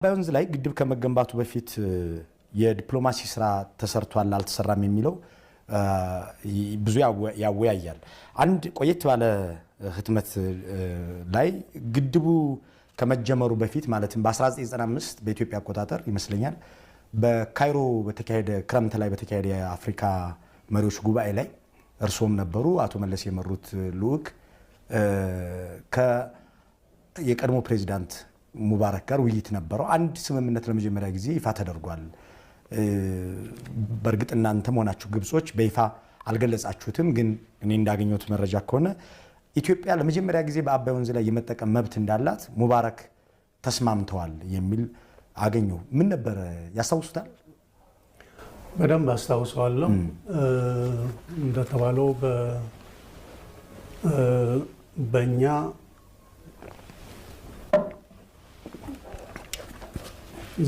በወንዝ ላይ ግድብ ከመገንባቱ በፊት የዲፕሎማሲ ስራ ተሰርቷል አልተሰራም የሚለው ብዙ ያወያያል። አንድ ቆየት ባለ ህትመት ላይ ግድቡ ከመጀመሩ በፊት ማለትም በ1995 በኢትዮጵያ አቆጣጠር ይመስለኛል በካይሮ በተካሄደ ክረምት ላይ በተካሄደ የአፍሪካ መሪዎች ጉባኤ ላይ እርሶም ነበሩ አቶ መለስ የመሩት ልኡክ የቀድሞ ፕሬዝዳንት ሙባረክ ጋር ውይይት ነበረው። አንድ ስምምነት ለመጀመሪያ ጊዜ ይፋ ተደርጓል። በእርግጥ እናንተም ሆናችሁ ግብጾች በይፋ አልገለጻችሁትም፣ ግን እኔ እንዳገኘሁት መረጃ ከሆነ ኢትዮጵያ ለመጀመሪያ ጊዜ በአባይ ወንዝ ላይ የመጠቀም መብት እንዳላት ሙባረክ ተስማምተዋል የሚል አገኘው። ምን ነበር ያስታውሱታል? በደንብ አስታውሰዋለሁ። እንደተባለው በእኛ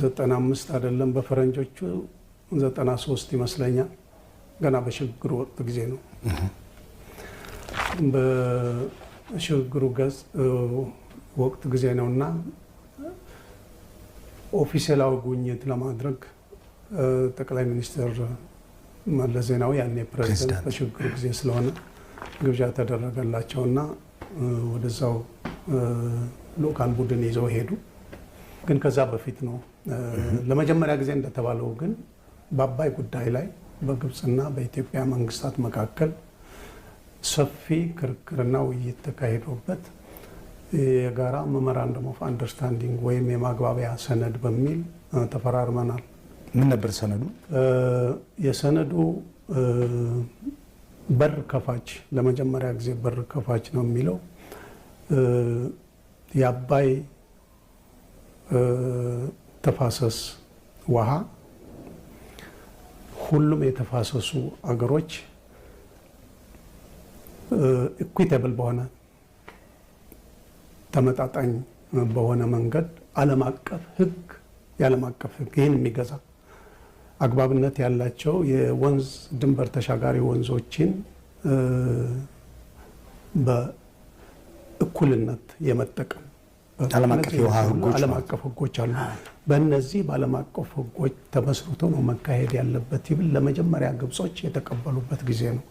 ዘጠና አምስት አይደለም በፈረንጆቹ 93 ይመስለኛል ገና በሽግግሩ ወቅት ጊዜ ነው። በሽግግሩ ወቅት ጊዜ ነውና ኦፊሴላዊ ጉብኝት ለማድረግ ጠቅላይ ሚኒስትር መለስ ዜናዊ ያኔ ፕሬዝዳንት በሽግግሩ ጊዜ ስለሆነ ግብዣ ተደረገላቸውና ወደዛው ሎካል ቡድን ይዘው ሄዱ። ግን ከዛ በፊት ነው ለመጀመሪያ ጊዜ እንደተባለው ግን በአባይ ጉዳይ ላይ በግብጽና በኢትዮጵያ መንግስታት መካከል ሰፊ ክርክርና ውይይት ተካሂዶበት የጋራ ሜሞራንደም ኦፍ አንደርስታንዲንግ ወይም የማግባቢያ ሰነድ በሚል ተፈራርመናል። ምን ነበር ሰነዱ? የሰነዱ በር ከፋች ለመጀመሪያ ጊዜ በር ከፋች ነው የሚለው የአባይ ተፋሰስ ውሃ ሁሉም የተፋሰሱ አገሮች ኢኩዊታብል በሆነ ተመጣጣኝ በሆነ መንገድ ዓለም አቀፍ ሕግ ይህን የሚገዛ አግባብነት ያላቸው የወንዝ ድንበር ተሻጋሪ ወንዞችን በእኩልነት የመጠቀም ዓለም አቀፍ ሕጎች አሉ። በእነዚህ በዓለም አቀፍ ሕጎች ተመስርቶ ነው መካሄድ ያለበት ይብል ለመጀመሪያ ግብጾች የተቀበሉበት ጊዜ ነው።